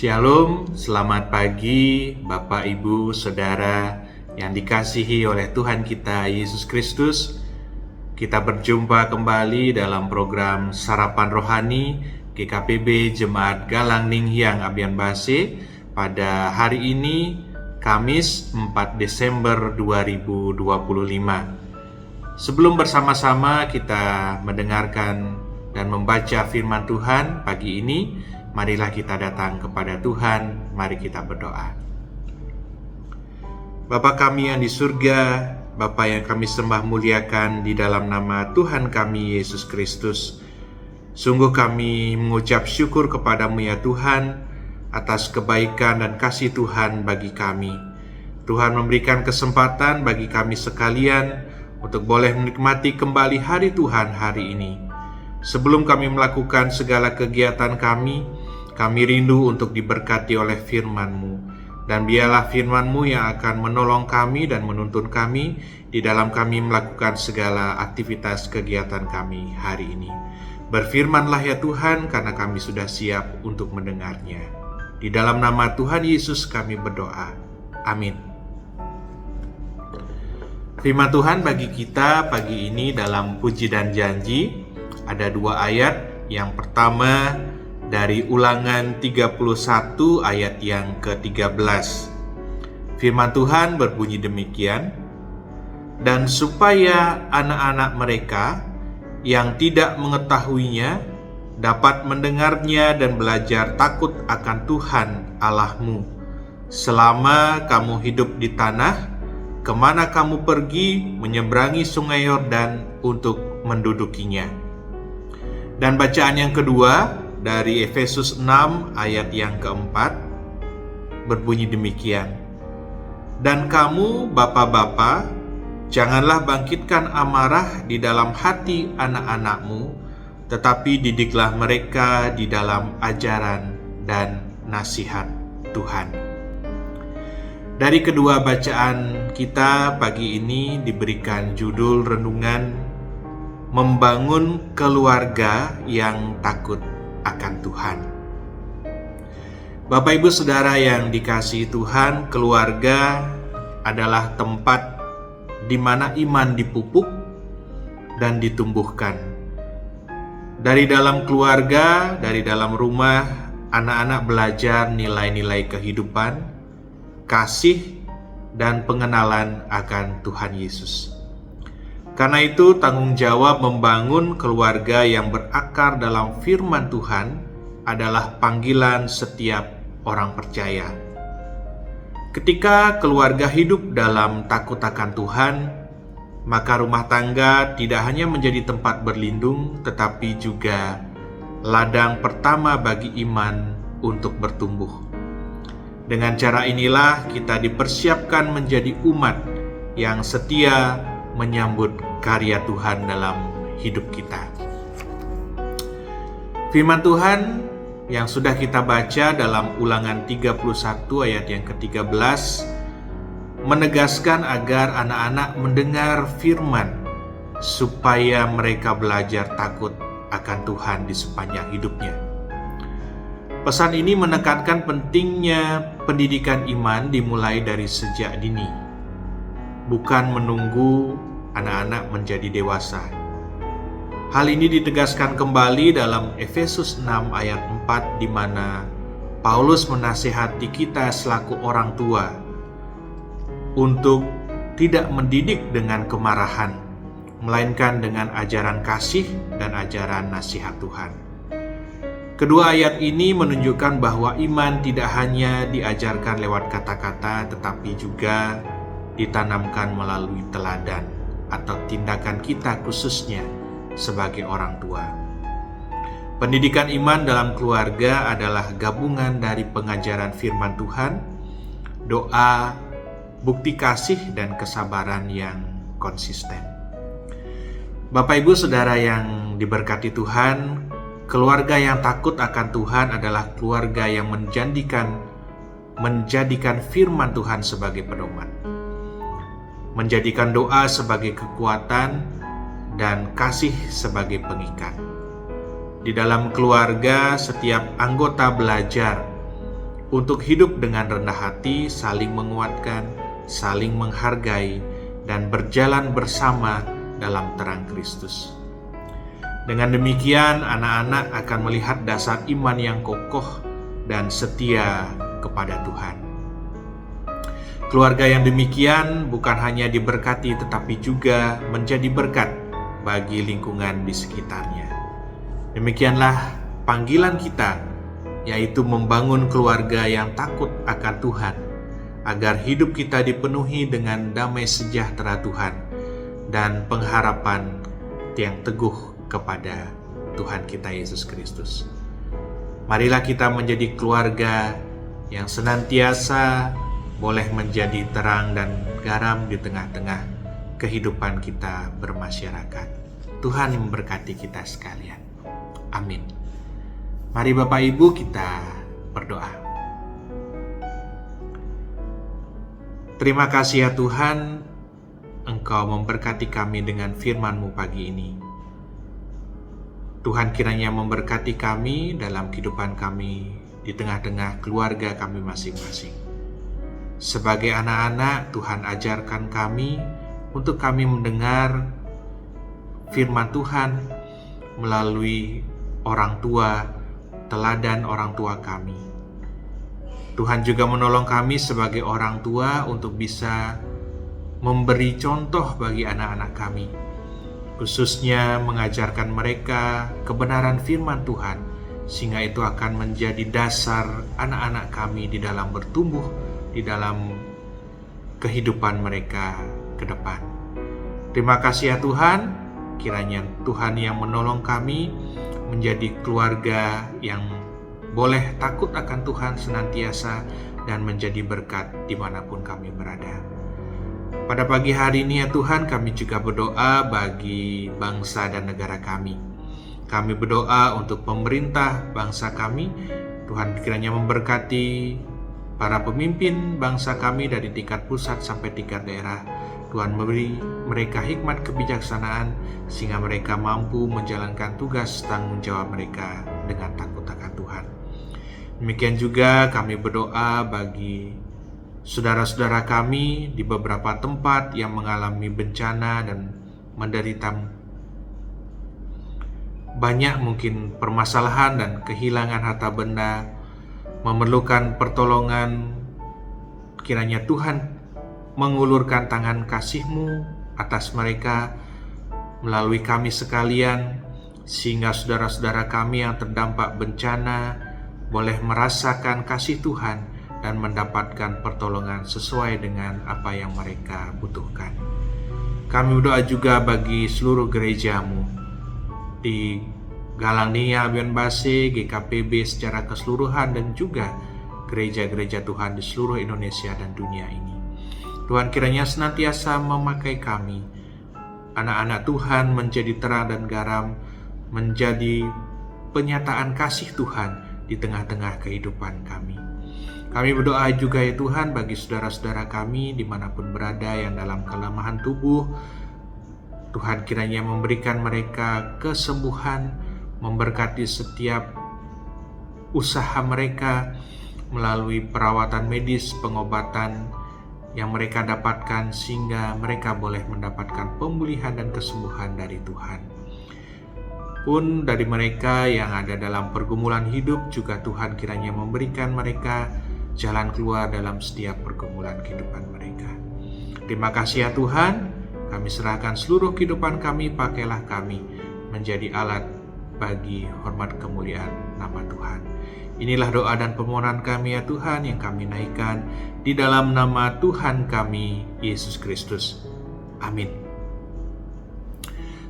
Shalom, selamat pagi Bapak, Ibu, Saudara yang dikasihi oleh Tuhan kita Yesus Kristus. Kita berjumpa kembali dalam program Sarapan Rohani GKPB Jemaat Galang Ninghyang Abian Base pada hari ini, Kamis 4 Desember 2025. Sebelum bersama-sama kita mendengarkan dan membaca firman Tuhan pagi ini, marilah kita datang kepada Tuhan, mari kita berdoa. Bapa kami yang di surga, Bapa yang kami sembah muliakan di dalam nama Tuhan kami Yesus Kristus. Sungguh kami mengucap syukur kepadamu ya Tuhan, atas kebaikan dan kasih Tuhan bagi kami. Tuhan memberikan kesempatan bagi kami sekalian untuk boleh menikmati kembali hari Tuhan hari ini. Sebelum kami melakukan segala kegiatan kami rindu untuk diberkati oleh firman-Mu. Dan biarlah firman-Mu yang akan menolong kami dan menuntun kami di dalam kami melakukan segala aktivitas kegiatan kami hari ini. Berfirmanlah ya Tuhan, karena kami sudah siap untuk mendengarnya. Di dalam nama Tuhan Yesus kami berdoa. Amin. Firman Tuhan bagi kita pagi ini dalam Puji dan Janji. Ada dua ayat. Yang pertama dari Ulangan 31 ayat yang ke-13. Firman Tuhan berbunyi demikian, "Dan supaya anak-anak mereka yang tidak mengetahuinya dapat mendengarnya dan belajar takut akan Tuhan Allahmu, selama kamu hidup di tanah, kemana kamu pergi menyeberangi sungai Yordan untuk mendudukinya." Dan bacaan yang kedua dari Efesus 6 ayat yang keempat berbunyi demikian, "Dan kamu bapa-bapa, janganlah bangkitkan amarah di dalam hati anak-anakmu, tetapi didiklah mereka di dalam ajaran dan nasihat Tuhan." Dari kedua bacaan kita pagi ini diberikan judul renungan Membangun Keluarga yang Takut akan Tuhan. Bapak Ibu Saudara yang dikasihi Tuhan, keluarga adalah tempat di mana iman dipupuk dan ditumbuhkan. Dari dalam keluarga, dari dalam rumah, anak-anak belajar nilai-nilai kehidupan, kasih, dan pengenalan akan Tuhan Yesus. Karena itu tanggung jawab membangun keluarga yang berakar dalam firman Tuhan adalah panggilan setiap orang percaya. Ketika keluarga hidup dalam takut akan Tuhan, maka rumah tangga tidak hanya menjadi tempat berlindung, tetapi juga ladang pertama bagi iman untuk bertumbuh. Dengan cara inilah kita dipersiapkan menjadi umat yang setia menyambut karya Tuhan dalam hidup kita. Firman Tuhan yang sudah kita baca dalam Ulangan 31 ayat yang ke-13 menegaskan agar anak-anak mendengar firman supaya mereka belajar takut akan Tuhan di sepanjang hidupnya. Pesan ini menekankan pentingnya pendidikan iman dimulai dari sejak dini, bukan menunggu anak-anak menjadi dewasa. Hal ini ditegaskan kembali dalam Efesus 6 ayat 4 di mana Paulus menasihati kita selaku orang tua untuk tidak mendidik dengan kemarahan, melainkan dengan ajaran kasih dan ajaran nasihat Tuhan. Kedua ayat ini menunjukkan bahwa iman tidak hanya diajarkan lewat kata-kata, tetapi juga ditanamkan melalui teladan atau tindakan kita khususnya sebagai orang tua. Pendidikan iman dalam keluarga adalah gabungan dari pengajaran firman Tuhan, doa, bukti kasih, dan kesabaran yang konsisten. Bapak Ibu Saudara yang diberkati Tuhan, keluarga yang takut akan Tuhan adalah keluarga yang menjadikan firman Tuhan sebagai pedoman, menjadikan doa sebagai kekuatan, dan kasih sebagai pengikat. Di dalam keluarga, setiap anggota belajar untuk hidup dengan rendah hati, saling menguatkan, saling menghargai, dan berjalan bersama dalam terang Kristus. Dengan demikian, anak-anak akan melihat dasar iman yang kokoh dan setia kepada Tuhan. Keluarga yang demikian bukan hanya diberkati tetapi juga menjadi berkat bagi lingkungan di sekitarnya. Demikianlah panggilan kita, yaitu membangun keluarga yang takut akan Tuhan, agar hidup kita dipenuhi dengan damai sejahtera Tuhan dan pengharapan yang teguh kepada Tuhan kita Yesus Kristus. Marilah kita menjadi keluarga yang senantiasa boleh menjadi terang dan garam di tengah-tengah kehidupan kita bermasyarakat. Tuhan memberkati kita sekalian. Amin. Mari Bapak Ibu kita berdoa. Terima kasih ya Tuhan, Engkau memberkati kami dengan firman-Mu pagi ini. Tuhan kiranya memberkati kami dalam kehidupan kami di tengah-tengah keluarga kami masing-masing. Sebagai anak-anak, Tuhan ajarkan kami untuk kami mendengar firman Tuhan melalui orang tua, teladan orang tua kami. Tuhan juga menolong kami sebagai orang tua untuk bisa memberi contoh bagi anak-anak kami, khususnya mengajarkan mereka kebenaran firman Tuhan, sehingga itu akan menjadi dasar anak-anak kami di dalam bertumbuh, di dalam kehidupan mereka ke depan. Terima kasih ya Tuhan, kiranya Tuhan yang menolong kami menjadi keluarga yang boleh takut akan Tuhan senantiasa dan menjadi berkat dimanapun kami berada. Pada pagi hari ini ya Tuhan, kami juga berdoa bagi bangsa dan negara kami. Kami berdoa untuk pemerintah bangsa kami. Tuhan kiranya memberkati para pemimpin bangsa kami dari tingkat pusat sampai tingkat daerah. Tuhan memberi mereka hikmat kebijaksanaan sehingga mereka mampu menjalankan tugas tanggung jawab mereka dengan takut akan Tuhan. Demikian juga kami berdoa bagi saudara-saudara kami di beberapa tempat yang mengalami bencana dan menderita banyak mungkin permasalahan dan kehilangan harta benda, memerlukan pertolongan. Kiranya Tuhan mengulurkan tangan kasih-Mu atas mereka melalui kami sekalian, sehingga saudara-saudara kami yang terdampak bencana boleh merasakan kasih Tuhan dan mendapatkan pertolongan sesuai dengan apa yang mereka butuhkan. Kami berdoa juga bagi seluruh gereja-Mu di Galania, Benbase, GKPB secara keseluruhan, dan juga gereja-gereja Tuhan di seluruh Indonesia dan dunia ini. Tuhan kiranya senantiasa memakai kami, anak-anak Tuhan, menjadi terang dan garam, menjadi penyataan kasih Tuhan di tengah-tengah kehidupan kami. Kami berdoa juga ya Tuhan bagi saudara-saudara kami dimanapun berada yang dalam kelemahan tubuh. Tuhan kiranya memberikan mereka kesembuhan, memberkati setiap usaha mereka melalui perawatan medis, pengobatan yang mereka dapatkan, sehingga mereka boleh mendapatkan pemulihan dan kesembuhan dari Tuhan. Pun dari mereka yang ada dalam pergumulan hidup juga Tuhan kiranya memberikan mereka jalan keluar dalam setiap pergumulan kehidupan mereka. Terima kasih ya Tuhan, kami serahkan seluruh kehidupan kami, pakailah kami menjadi alat bagi hormat kemuliaan nama Tuhan. Inilah doa dan permohonan kami ya Tuhan yang kami naikkan di dalam nama Tuhan kami, Yesus Kristus. Amin.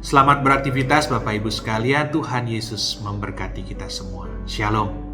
Selamat beraktivitas Bapak Ibu sekalian, Tuhan Yesus memberkati kita semua. Shalom.